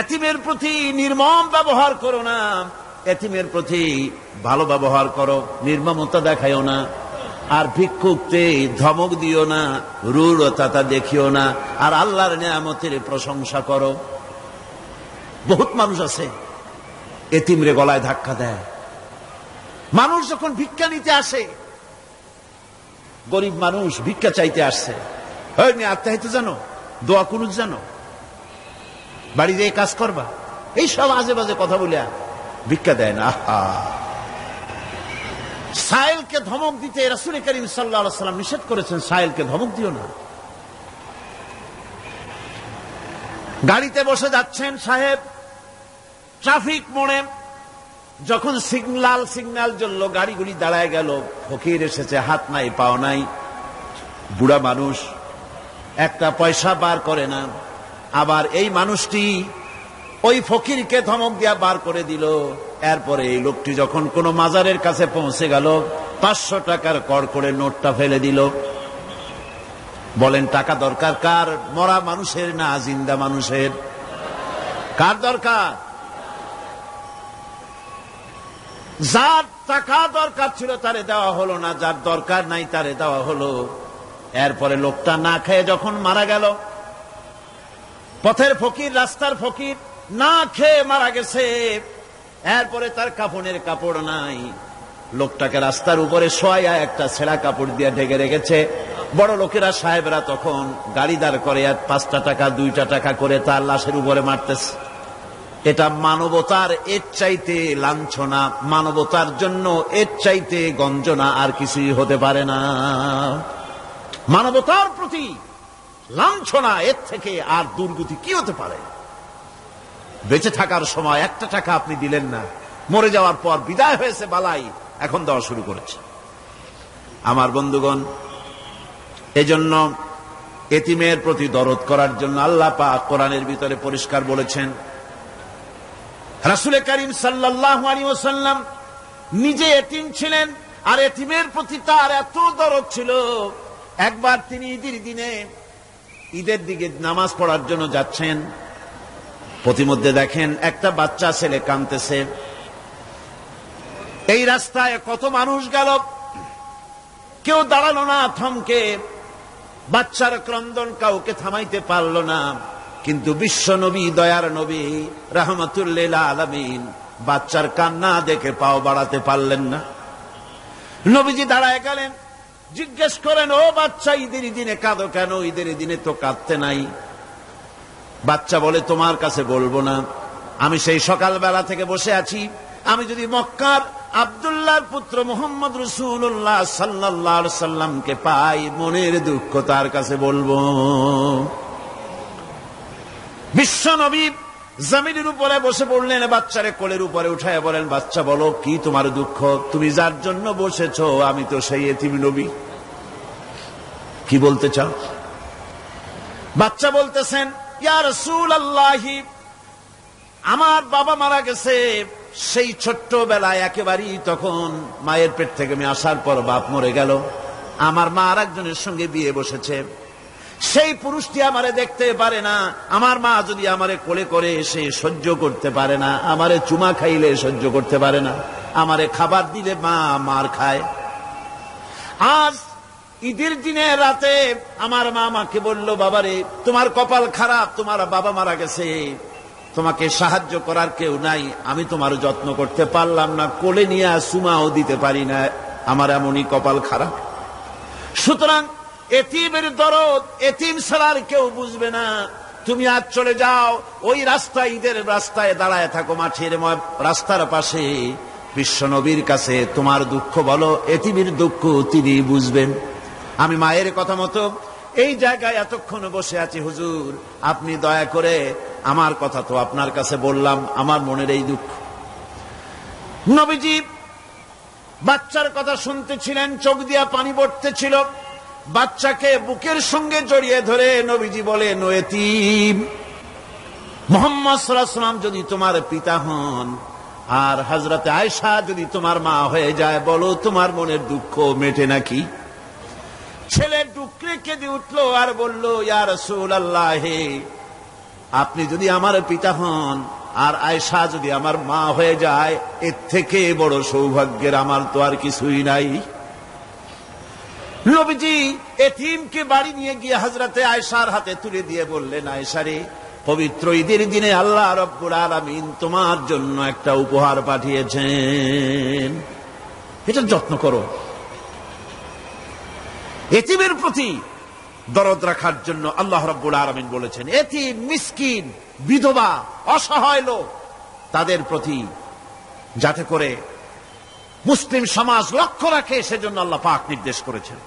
এতিমের প্রতি নির্মম ব্যবহার করো না, এতিমের প্রতি ভালো ব্যবহার করো, নির্মমতা দেখাইও না। আর ভিক্ষুককে ধমক দিও না, রূঢ়তা দেখিও না, আর আল্লাহর নিয়ামতের প্রশংসা করো। বহুত মানুষ আছে এতিমরে গলায় ধাক্কা দেয়। মানুষ যখন ভিক্ষা নিতে আসে, গরিব মানুষ ভিক্ষা চাইতে আসছে, আত্মাহিত জানো, দোয়া কুনুত জানো, বাড়ি যেয়ে কাজ করবা, এই সব আজে বাজে কথা বলে ভিক্ষা দেয় না। সাইলকে ধমক দিতে রাসূল করিম সাল্লাল্লাহু আলাইহি ওয়াসাল্লাম নিষেধ করেছেন, সাইলকে ধমক দিও না। গাড়িতে বসে যাচ্ছেন সাহেব, ট্রাফিক মোড়ে যখন সিগন্যাল জ্বলল, গাড়িগুলি দাঁড়ায় গেল, ফকির এসেছে, হাত নাই পাও নাই, বুড়া মানুষ, একটা পয়সা বার করে না। আবার এই মানুষটি ওই ফকিরকে ধমক দিয়া বার করে দিল। এরপরে এই লোকটি যখন কোন মাজারের কাছে পৌঁছে গেল, 500 টাকার কড়কড়ে নোটটা ফেলে দিল। বলেন টাকা দরকার কার? মরা মানুষের না জিন্দা মানুষের? কার দরকার? যার টাকা দরকার ছিল তারে দেওয়া হলো না, যার দরকার নাই তারে দেওয়া হলো। এরপরে লোকটা না খেয়ে যখন মারা গেল, পথের ফকির, রাস্তার ফকির, না খেয়ে মারা গেছে। এরপরে তার কাফনের কাপড় নাই, লোকটাকে রাস্তার উপরে শোয়া একটা ছেঁড়া কাপড় দিয়ে ঢেকে রেখেছে। বড় লোকেরা, সাহেবরা তখন গাড়ি দাঁড় করে 5টা টাকা 2টা টাকা করে তার লাশের উপরে মারতেছে। এটা মানবতার এর চাইতে লাঞ্ছনা, মানবতার জন্য এর চাইতে গঞ্জনা আর কিছুই হতে পারে না। মানবতার প্রতি লাঞ্ছনা, এর থেকে আর দুর্গতি কি হতে পারে? বেঁচে থাকার সময় 1টা টাকা আপনি দিলেন না, মরে যাওয়ার পর বিদায় হয়েছে বালাই, এখন দেওয়া শুরু করেছে। আমার বন্ধুগণ, এজন্য এতিমের প্রতি দরদ করার জন্য আল্লাহ পাক কোরআনের ভিতরে পরিষ্কার বলেছেন। রাসূল করিম সাল্লাল্লাহু আলাইহি ওয়াসাল্লাম নিজে এতিম ছিলেন, আর এতিমের প্রতি তার এত দরদ ছিল, একবার তিনি ঈদের দিকে নামাজ পড়ার জন্য যাচ্ছেন। প্রতিমধ্যে দেখেন একটা বাচ্চা ছেলে কাঁদতেছে। এই রাস্তায় কত মানুষ গেল, কেউ দাঁড়ালো না থমকে, বাচ্চার ক্রন্দন কাউকে থামাইতে পারল না। কিন্তু বিশ্ব নবী, দয়ার নবী রাহমাতুল লিল আলামিন বাচ্চার কান্না দেখে পাও বাড়াতে পারলেন না। নবীজি দাঁড়ায় গেলেন, জিজ্ঞেস করেন, ও বাচ্চা, ঈদের দিনে কাঁদো কেন? ঈদের দিনে তো কাঁদতে নাই। বাচ্চা বলে, তোমার কাছে বলবো না, আমি সেই সকালবেলা থেকে বসে আছি, আমি যদি মক্কার আব্দুল্লাহর পুত্র মুহাম্মদ রাসূলুল্লাহ সাল্লাল্লাহু আলাইহি সাল্লামকে পাই, মনের দুঃখ তার কাছে বলবো। বিশ্ব নবী জমিনের উপরে বসে পড়লেন, বাচ্চারে কোলের উপরে উঠায় বলেন, বাচ্চা বলো কি তোমার দুঃখ? তুমি যার জন্য বসেছো আমি তো সেই এতিম নবী, কি বলতে চাও? বাচ্চা বলতেছেন, ইয়া রাসূলুল্লাহি, আমার বাবা মারা গেছে সেই ছোট্টবেলায়, একেবারেই তখন মায়ের পেট থেকে আমি আসার পর বাপ মরে গেল, আমার মা আর একজনের সঙ্গে বিয়ে বসেছে, সেই পুরুষটি আমারে দেখতে পারে না, আমার মা যদি আমারে কোলে করে সে সহ্য করতে পারে না, আমারে চুমা খাইলে সহ্য করতে পারে না, আমারে খাবার দিলে মা মার খায়। আজ ঈদের দিনে রাতে আমার মা আমাকে বলল, বাবারে তোমার কপাল খারাপ, তোমার বাবা মারা গেছে, তোমাকে সাহায্য করার কেউ নাই, আমি তোমার যত্ন করতে পারলাম না, কোলে নিয়ে চুমাও দিতে পারি না, আমার এমনই কপাল খারাপ। সুতরাং এতিমের দরদ এতিম ছাড়ার কেউ বুঝবে না, তুমি আজ চলে যাও, ওই রাস্তায়, ঈদের রাস্তায় দাঁড়ায় থাকো, মাঠের রাস্তার পাশে, বিশ্ব নবীর কাছে তোমার দুঃখ বলো, এতিমের দুঃখ তিনি বুঝবেন। আমি মায়ের কথা মতো এই জায়গায় এতক্ষণ বসে আছি, হুজুর আপনি দয়া করে, আমার কথা তো আপনার কাছে বললাম, আমার মনের এই দুঃখ। নবীজি বাচ্চার কথা শুনতেছিলেন, চোখ দিয়া পানি পড়তেছিল, বাচ্চাকে বুকের সঙ্গে জড়িয়ে ধরে নবীজি বলেন, ও এতিম, মুহাম্মদ সাল্লাল্লাহু আলাইহি ওয়াসাল্লাম যদি তোমার পিতা হন আর হযরতে আয়েশা যদি তোমার মা হয়ে যায়, বলো তোমার মনের দুঃখ মেটে নাকি? ছেলে ডুকরে কেঁদে উঠলো আর বলল, ইয়া রাসূলুল্লাহ, আপনি যদি আমার পিতা হন আর আয়েশা যদি আমার মা হয়ে যায়, এর থেকে বড় সৌভাগ্যের আমার তো আর কিছুই নাই। নবীজি এতিমকে বাড়ি নিয়ে গিয়ে হযরতে আয়েশার হাতে তুলে দিয়ে বললেন, আয়েশা রে, পবিত্র ঈদের দিনে আল্লাহ রাব্বুল আলামিন তোমার জন্য একটা উপহার পাঠিয়েছেন, এটা যত্ন করো। এতিমের প্রতি দরদ রাখার জন্য আল্লাহ রাব্বুল আলামিন বলেছেন, এতিম, মিসকিন, বিধবা, অসহায় লোক, তাদের প্রতি যাতে করে মুসলিম সমাজ লক্ষ্য রাখে, সেজন্য আল্লাহ পাক নির্দেশ করেছেন।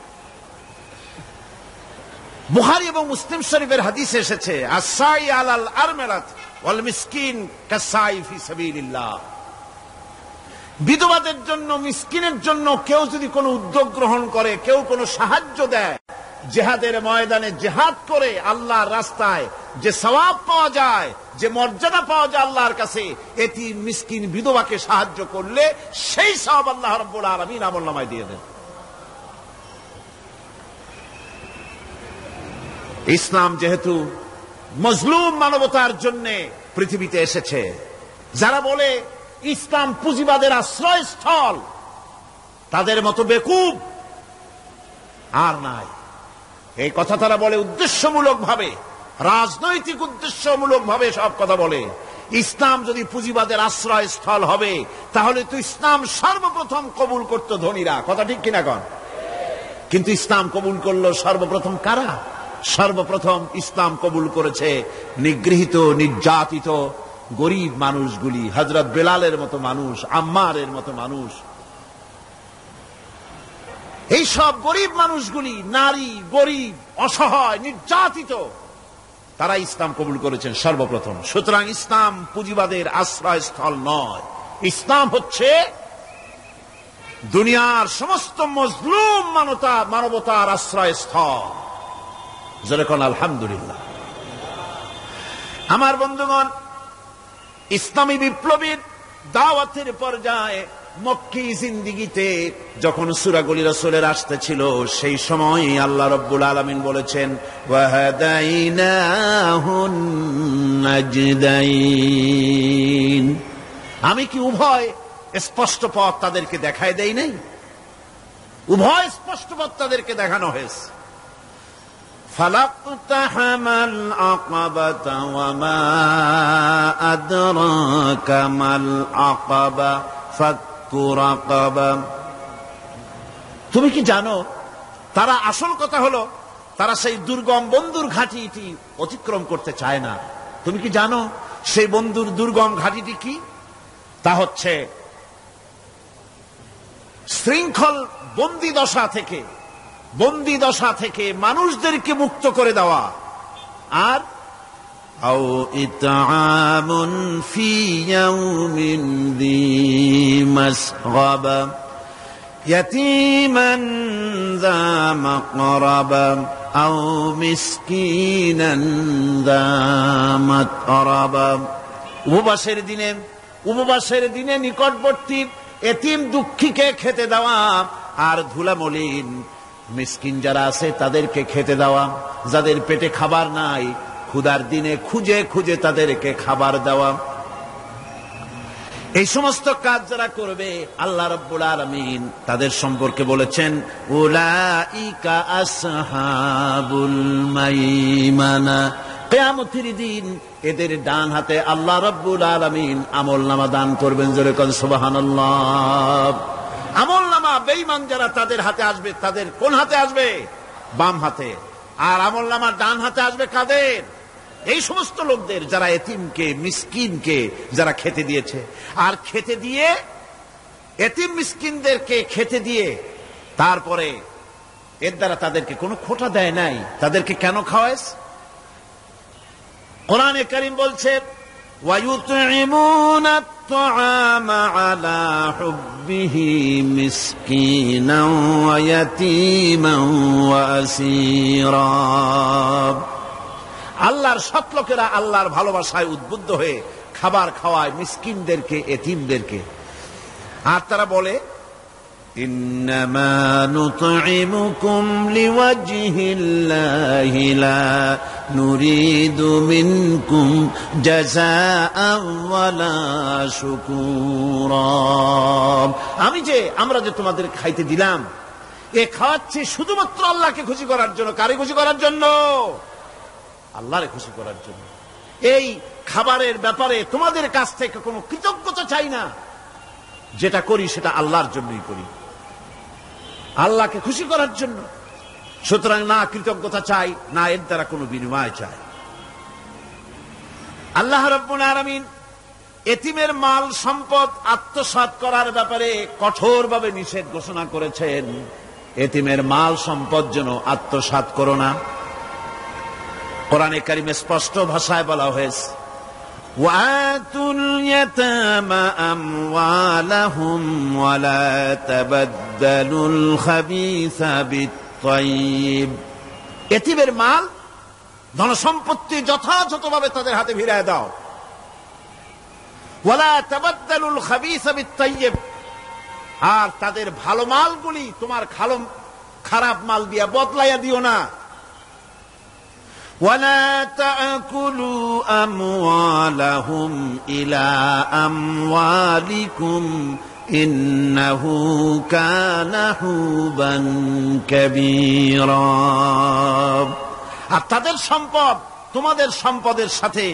বুখারী এবং মুসলিম শরীফের হাদিসে এসেছে, আস-সাই আলাল আরমালাত ওয়াল মিসকিন কাস-সাই ফি সাবিলিল্লাহ। বিধবাদের জন্য, মিসকিনের জন্য কেউ যদি কোনো উদ্যোগ গ্রহণ করে, কেউ কোনো সাহায্য দেয়, জিহাদের ময়দানে জিহাদ করে আল্লাহর রাস্তায় যে সওয়াব পাওয়া যায়, যে মর্যাদা পাওয়া যায় আল্লাহর কাছে, এতিম, মিসকিন, বিধবাকে সাহায্য করলে সেই সওয়াব আল্লাহ রাব্বুল আলামিন আমলনামায় দিয়ে দেন। ইসলাম যেহেতু মজলুম মানবতার জন্য পৃথিবীতে এসেছে, যারা বলে ইসলাম পুঁজিবাদের আশ্রয়স্থল, তাদের মতো বেকুব আর নাই। এই কথা তারা বলে উদ্দেশ্যমূলক ভাবে, রাজনৈতিক উদ্দেশ্যমূলক ভাবে সব কথা বলে। ইসলাম যদি পুঁজিবাদের আশ্রয়স্থল হবে, তাহলে তো ইসলাম সর্বপ্রথম কবুল করত ধনীরা, কথা ঠিক কিনা কন? কিন্তু ইসলাম কবুল করলো সর্বপ্রথম কারা? সর্বপ্রথম ইসলাম কবুল করেছে নিগৃহীত, নির্যাতিত গরিব মানুষগুলি, হযরত বেলালের মতো মানুষ, আম্মারের মতো মানুষ। এই সব গরিব মানুষগুলি, নারী, গরিব, অসহায়, নির্যাতিত, তারা ইসলাম কবুল করেছেন সর্বপ্রথম। সুতরাং ইসলাম পুঁজিবাদের আশ্রয়স্থল নয়, ইসলাম হচ্ছে দুনিয়ার সমস্ত মজলুম মানবতার আশ্রয়স্থল। যেরকম আলহামদুলিল্লাহ। আমার বন্ধুগণ, ইসলামী বিপ্লবীর দাওয়াতের পর্যায়ে মক্কি জিন্দিগিতে যখন সূরাগুলি রাসূলের আসতেছিল, সেই সময় আল্লাহ রাব্বুল আলামিন বলেছেন, ওয়াহাদাইনাহুন নাজদাইন, আমি কি উভয় স্পষ্ট পথ তাদেরকে দেখায় দেই নাই? উভয় স্পষ্ট পথ তাদেরকে দেখানো হয়েছে। ফালাকতাহামাল আকাবাতা ওয়া মা আদরাকা মাল আকাবা ফাক্কু রাকাবা। তুমি কি জানো, তারা, আসল কথা হলো তারা সেই দুর্গম বন্ধুর ঘাঁটিটি অতিক্রম করতে চায় না। তুমি কি জানো সেই বন্ধুর দুর্গম ঘাঁটিটি কি? তা হচ্ছে শৃঙ্খল বন্দি দশা থেকে মানুষদেরকে মুক্ত করে দেওয়া, আর আও ইতআমুন ফি ইয়াউমিন যী মাসগাবা ইয়াতীমান যা মাকরাবা আও মিসকিনান যা মাতরাবা। উপবাসের দিনে নিকটবর্তী এতিম দুঃখীকে খেতে দেওয়া, আর ধুলামলিন মিসকিন যারা আছে তাদেরকে খেতে দেওয়া, যাদের পেটে খাবার নাই ক্ষুধার দিনে খুঁজে খুঁজে তাদেরকে খাবার দেওয়া। এই সমস্ত কাজ যারা করবে আল্লাহ রাব্বুল আলামিন তাদের সম্পর্কে বলেছেন উলাইকা আসহাবুল মাইমানা। কিয়ামতের দিন এদের ডান হাতে আল্লাহ রাব্বুল আলামিন আমলনামা দান করবেন। জোরে কোন সুবহানাল্লাহ। আমলনামা বেঈমান যারা তাদের হাতে আসবে, তাদের কোন হাতে আসবে? বাম হাতে। আর আমলনামা ডান হাতে আসবে কাদের? এই সমস্ত লোকদের যারা এতিমকে মিসকিনকে যারা খেতে দিয়েছে। আর খেতে দিয়ে এতিম মিসকিনদেরকে খেতে দিয়ে তারপরে এর দ্বারা তাদেরকে কোনো খোটা দেয় নাই। তাদেরকে কেন খাওয়াস? কোরআনে কারীম বলছে ওয়ায়ুতঈমুনা আত-তাআমা আলা হুব্বিহি মিসকিনান ওয়া ইয়াতীমান ওয়া আসীরা। আল্লাহর সৎ লোকেরা আল্লাহর ভালোবাসায় উদ্বুদ্ধ হয়ে খাবার খাওয়ায় মিসকিনদেরকে, এতিমদেরকে। আর তারা বলে ইন্নামা নুতঈমুকুম লিওয়াজহিল্লাহি লা নুরিদু মিনকুম জাযাআন ওয়ালা শুকুরা। আমরা যে তোমাদের খাইতে দিলাম, এ খাওয়াচ্ছি শুধুমাত্র আল্লাহকে খুশি করার জন্য। কারে খুশি করার জন্য? আল্লাহরে খুশি করার জন্য। এই খাবারের ব্যাপারে তোমাদের কাছ থেকে কোনো কৃতজ্ঞতা চাই না। যেটা করি সেটা আল্লাহর জন্যই করি, আল্লাহকে খুশি করার জন্য। সুতরাং না কৃতজ্ঞতা চাই, না এর দ্বারা কোনো বিনিময় চাই। আল্লাহ রাব্বুল আলামিন এতিমের মাল সম্পদ আত্মসাৎ করার ব্যাপারে কঠোরভাবে নিষেধ ঘোষণা করেছেন। এতিমের মাল সম্পদ যেন আত্মসাৎ করো না। কোরআনে কারিমে স্পষ্ট ভাষায় বলা হয়েছে ওয়াতুল ইয়াতামা আমওয়ালাহুম ওয়ালা তাবাদদালুল খাবিসা বিত-তাইয়্যিব। এতিমের মাল ধন সম্পত্তি যথাযথভাবে তাদের হাতে ফিরিয়ে দাও। ওয়ালা তাবাদদালুল খাবিসা বিত-তাইয়্যিব। আর তাদের ভালো মালগুলি তোমার খারাপ মাল দিয়া বদলাইয়া দিও না। ولا تأكلوا أموالهم إلى أموالكم إنه كان حوبا كبيرا। আর তাদের সম্পদ তোমাদের সম্পদের সাথে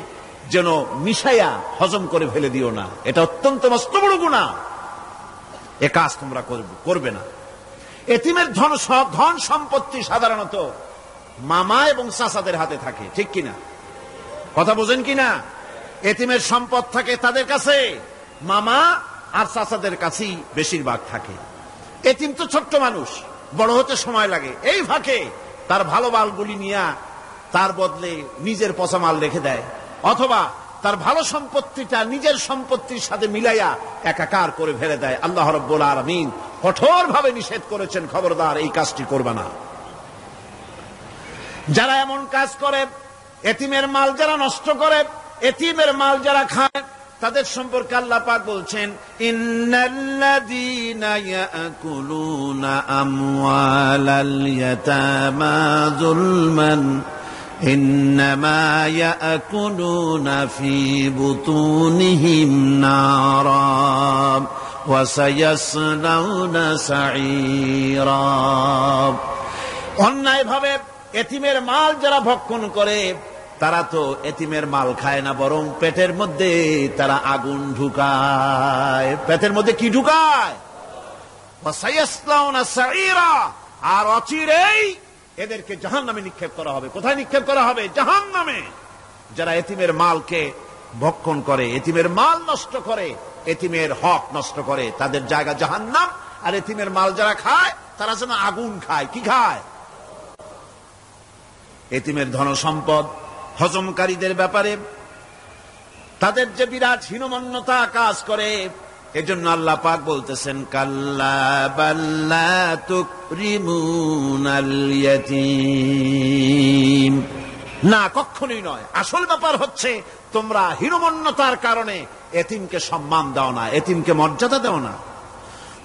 যেন মিশাইয়া হজম করে ফেলে দিও না। এটা অত্যন্ত মস্ত বড় গুনাহ। এ কাজ তোমরা করবে না। এতিমের ধন সম্পত্তি সাধারণত মামা এবং চাচাদের হাতে থাকে, ঠিক কিনা? কথা বোঝেন কিনা? এতিমের সম্পদ থাকে তাদের কাছে, মামা আর চাচাদের কাছেই বেশিরভাগ থাকে। এতিম তো ছোট্ট মানুষ, বড় হতে সময় লাগে। এই ফাঁকে তার ভালো মালগুলি নিয়ে তার বদলে নিজের পচা মাল রেখে দেয়, অথবা তার ভালো সম্পত্তিটা নিজের সম্পত্তির সাথে মিলাইয়া একাকার করে ফেলে দেয়। আল্লাহ রাব্বুল আলামিন কঠোরভাবে নিষেধ করেছেন, খবরদার এই কাজটি করবে না। যারা এমন কাজ করে, এতিমের মাল যারা নষ্ট করে, এতিমের মাল যারা খায়, তাদের সম্পর্কে আল্লাহ পাক বলছেন ইন্নাল্লাযীনা ইয়াকুলুনা আমওয়ালাল ইয়াতামা যুলমান ইন্নামা ইয়াকুলুনা ফি বুতুনিহিম নারা ওয়া সায়াসলাউনা সাঈরা। অন্যায়ভাবে এতিমের মাল যারা ভক্ষণ করে তারা তো এতিমের মাল খায় না, বরং পেটের মধ্যে তারা আগুন ঢুকায়। পেটের মধ্যে কি ঢুকায়? আর অচিরেই এদেরকে জাহান্নামে নিক্ষেপ করা হবে। কোথায় নিক্ষেপ করা হবে? জাহান্নামে। যারা এতিমের মালকে ভক্ষণ করে, এতিমের মাল নষ্ট করে, এতিমের হক নষ্ট করে, তাদের জায়গা জাহান্নাম। আর এতিমের মাল যারা খায় তারা যেন আগুন খায়। কি খায়? এতিমের ধন সম্পদ হজমকারীদের ব্যাপারে তাদের যে বিরাট হীনমন্যতা কাজ করে, এজন্য আল্লাহ পাক বলতেছেন কাল্লা বাল্লা তুকরিমুনাল ইয়াতীম, না কখনোই নয়। আসল ব্যাপার হচ্ছে তোমরা হীনমন্যতার কারণে এতিমকে সম্মান দাও না, এতিমকে মর্যাদা দাও না।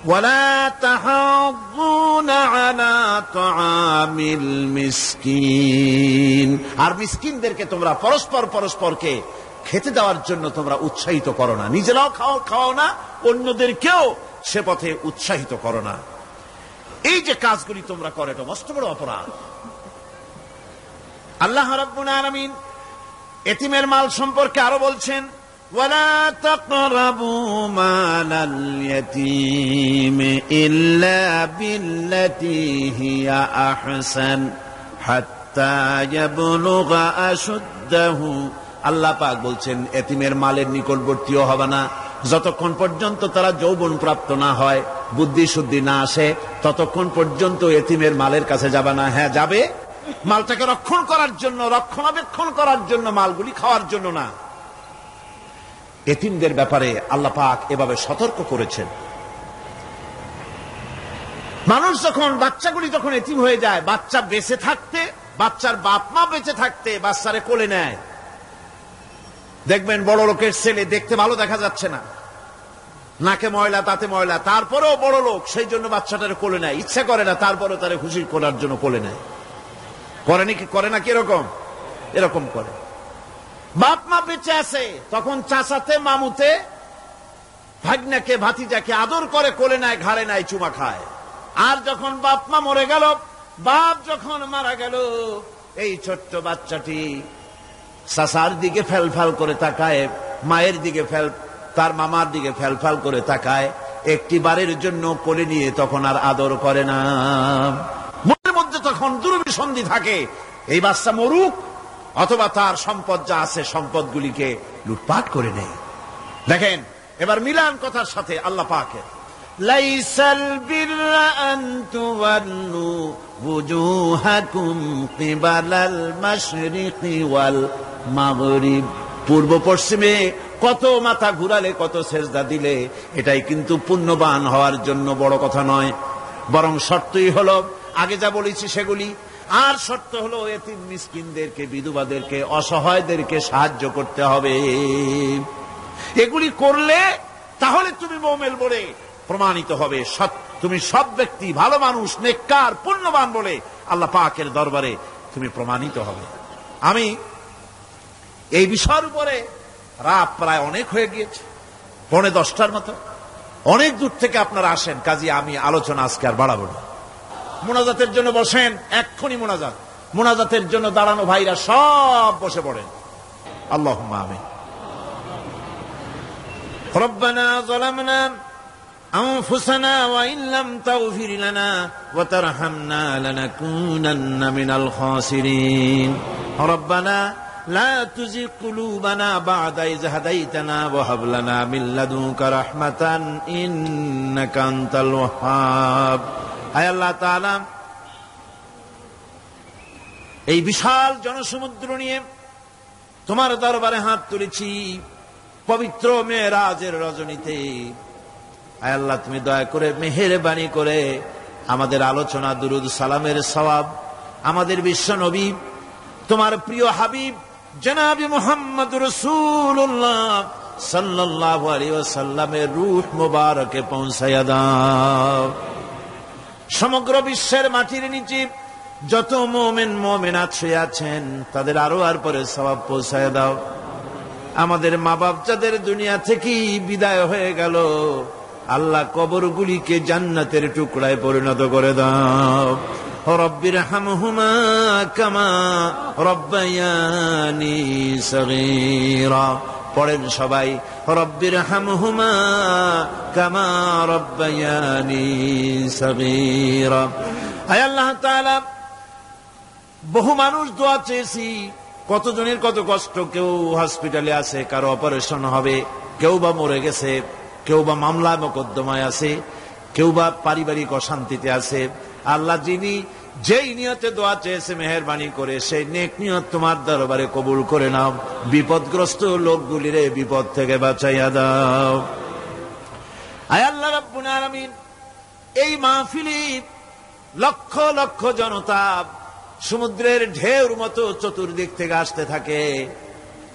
ওয়ালা তাহাজ্জুনা আলা তাআমিল মিসকিন, আর মিসকিনদেরকে তোমরা পরস্পরকে খেতে দেওয়ার জন্য তোমরা উৎসাহিত করো না, নিজেরাও খাও না, অন্যদেরকেও সে পথে উৎসাহিত করো না। এই যে কাজগুলি তোমরা করো, এটা মস্ত বড় অপরাধ। আল্লাহ রাব্বুল আলামিন এতিমের মাল সম্পর্কে আরো বলছেন ওয়ালা তাকরাবু মালাল ইয়াতীম ইল্লা বিল্লাতী হিয়া আহসান হাত্তা ইয়াবলুগা আশুদ্দাহু। আল্লাহ পাক বলছেন এতিমের মালের নিকটবর্তীও হবে না যতক্ষণ পর্যন্ত তারা যৌবন প্রাপ্ত না হয়, বুদ্ধি শুদ্ধি না আসে, ততক্ষণ পর্যন্ত এতিমের মালের কাছে যাবে না। হ্যাঁ যাবে, মালটাকে রক্ষণ করার জন্য, রক্ষণাবেক্ষণ করার জন্য, মালগুলি খাওয়ার জন্য না। এতিমদের ব্যাপারে আল্লাহ পাক এভাবে সতর্ক করেছেন। মানুষ যখন, বাচ্চাগুলি যখন এতিম হয়ে যায়, বাচ্চা বেঁচে থাকতে, বাচ্চার বাপ মা বেঁচে থাকতে বাচ্চারে কোলে নেয়। দেখবেন বড় লোকের ছেলে দেখতে ভালো দেখা যাচ্ছে না, নাকে ময়লা তাতে ময়লা, তারপরেও বড় লোক, সেই জন্য বাচ্চাটারে কোলে নেয়, ইচ্ছা করে না, তারপরেও তারে খুশি করার জন্য কোলে নেয়। করে না কিরকম? এরকম করে। বাপ মা বেঁচে আছে তখন চাচাতে মামুতে ভাগ্নাকে ভাতিজাকে আদর করে কোলে নেয়, ঘাড়ে নেয়, চুমা খায়। আর যখন বাপ মা মরে গেল, বাপ যখন মারা গেল, এই ছোট্ট বাচ্চাটি চাচার দিকে ফেলফাল করে তাকায়, মায়ের দিকে তার মামার দিকে ফেলফাল করে তাকায়, একটি বারের জন্য কোলে নিয়ে তখন আর আদর করে না। মনের মধ্যে তখন দুর্বিসন্ধি থাকে, এই বাচ্চা মরুক অথবা তার সম্পদ যা আছে সম্পদগুলিকে লুটপাট করে নেয়। দেখেন এবার মিলান কথার সাথে আল্লাহ পাকের লাইসাল বিররা আন তুওয়াল্লু ওয়ুজুহাকুম কিবালাল মাশরিকি ওয়াল মাগরিব। পূর্ব পশ্চিমে কত মাথা ঘুরালে, কত সেজদা দিলে, এটাই কিন্তু পুণ্যবান হওয়ার জন্য বড় কথা নয়, বরং শর্তই হলো আগে যা বলেছি সেগুলি। আর শর্ত হলো এতিম মিসকিনদেরকে, বিধবাদেরকে, অসহায়দেরকে সাহায্য করতে হবে। এগুলি করলে তাহলে তুমি মুমিন বলে প্রমাণিত হবে, তুমি সব ব্যক্তি ভালো মানুষ, নেককার, পুণ্যবান বলে আল্লাহ পাকের দরবারে তুমি প্রমাণিত হবে। আমি এই বিষয়ের উপরে রাত প্রায় অনেক হয়ে গিয়েছে, 9:45 মতো, অনেক দূর থেকে আপনারা আসেন, কাজে আমি আলোচনা আজকে আর বাড়াবো না। মোনাজাতের জন্য বসেন, এক্ষুনি মোনাজাতের জন্য দাঁড়ানো ভাইরা সব বসে পড়েন। আল্লাহুম্মা আমিন। রব্বানা যালামনা আনফুসানা ওয়া ইন লাম তাগফির লানা ওয়া তারহামনা লানাকুনান্না মিনাল খাসিরিন। রব্বানা লা তুযিগ কুলুবানা বা'দা ইয হাদাইতানা ওয়া হাব লানা মিন লাদুনকা রাহমাতান ইন্নাকা আনতাল ওয়াহ্হাব। আয় আল্লাহ তাআলা, এই বিশাল জনসমুদ্র নিয়ে তোমার দরবারে হাত তুলেছি পবিত্র মেরাজের রজনীতে। আয় আল্লাহ, তুমি দয়া করে মেহেরবানি করে আমাদের আলোচনা, দুরুদ সালামের সওয়াব আমাদের বিশ্ব নবী, তোমার প্রিয় হাবিব জনাবে মুহাম্মদ রাসূলুল্লাহ সাল্লাল্লাহু আলাইহি ওয়াসাল্লামের রূহ মুবারকে পৌঁছায়া দাও। সমগ্র বিশ্বের মাটির নিচে যত মুমিন মুমিনাত শুয়ে আছেন তাদের আরো আর পরে সওয়াব পৌঁছায় দাও। আমাদের মা বাপ যাদের দুনিয়া থেকে বিদায় হয়ে গেল, আল্লাহ কবরগুলিকে জান্নাতের টুকরায় পরিণত করে দাও। রব্বির হামহুমা কামা রব্বায়ানি সগীরা। পড়েন সবাই, রব্বির হামহুমা কামা রব্বায়ানি সগীরা। আয় আল্লাহ তাআলা, বহু মানুষ দোয়া চেয়েছি, কতজনের কত কষ্ট, কেউ হসপিটালে আছে, কারো অপারেশন হবে, কেউ বা মরে গেছে, কেউ বা মামলা মোকদ্দমায় আছে, কেউ বা পারিবারিক অশান্তিতে আছে। আল্লাহ, যিনি যেই নিয়তে দোয়া চেয়েছে মেহেরবানি করে সেই নেক নিয়ত তোমার দরবারে কবুল করে নাও। বিপদগ্রস্ত লোকগুলিরে বিপদ থেকে বাঁচাইয়া দাও। আয় আল্লাহ রাব্বুল আলামিন, এই মাহফিলে লক্ষ লক্ষ জনতা সমুদ্রের ঢেউর মতো চতুর্দিক থেকে আসতে থাকে।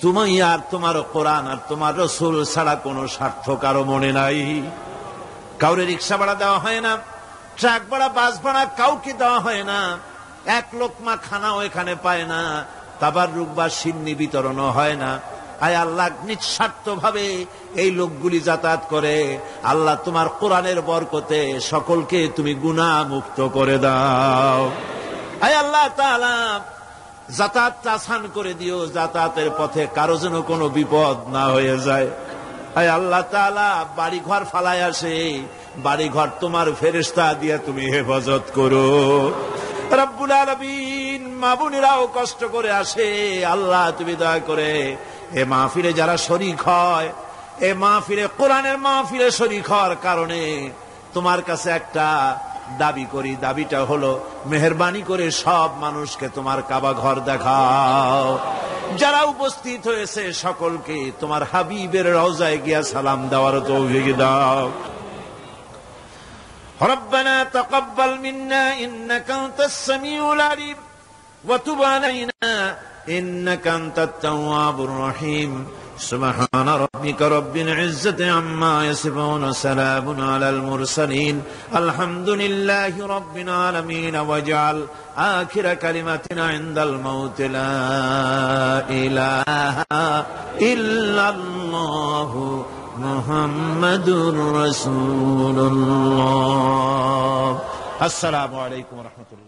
তুমি আর তোমার কোরআন আর তোমার রসুল ছাড়া কোনো স্বার্থ কারো মনে নাই। কাউরে রিক্সা ভাড়া দেওয়া হয় না, ট্রাক ভাড়া, বাস ভাড়া কাউকে দেওয়া হয় না। এক লোকমা খানাও এখানে পায় না, তাবাররুক বা সিন্নি বিতরণও হয় না। আয় আল্লাহ, নিঃস্বার্থ ভাবে এই লোকগুলি যাতায়াত করে। আল্লাহ, তোমার কোরআনের বরকতে সকলকে তুমি গুনাহ মুক্ত করে দাও। আয় আল্লাহ তাআলা, যাতায়াতটা আসান করে দিও, যাতায়াতের পথে কারো যেন কোনো বিপদ না হয়ে যায়। আয় আল্লাহ তাআলা, বাড়ি ঘর ফালায় আসে, বাড়ি ঘর তোমার ফেরেশতা দিয়ে তুমি হেফাজত করো। রব্বুল আলামিন, মা বোনেরাও কষ্ট করে আসে, আল্লাহ তুমি দয়া করে এ মাহফিলে যারা শরীক হয়, এ মাহফিলে কোরআনের মাহফিলে শরীক হওয়ার কারণে তোমার কাছে একটা দাবি করি। দাবিটা হলো, মেহেরবানি করে সব মানুষকে তোমার কাবা ঘর দেখাও। যারা উপস্থিত হয়েছে সকলকে তোমার হাবিবের রওজায় গিয়া সালাম দেওয়ার তৌফিক দাও। ربنا تقبل منا إنك أنت السميع العليم وتب علينا إنك أنت التواب الرحيم سبحان ربك رب العزة عما يصفون سلام على المرسلين الحمد لله رب العالمين واجعل آخر كلمتنا عند الموت لا إله إلا الله محمد رسول الله. السلام عليكم ورحمة الله.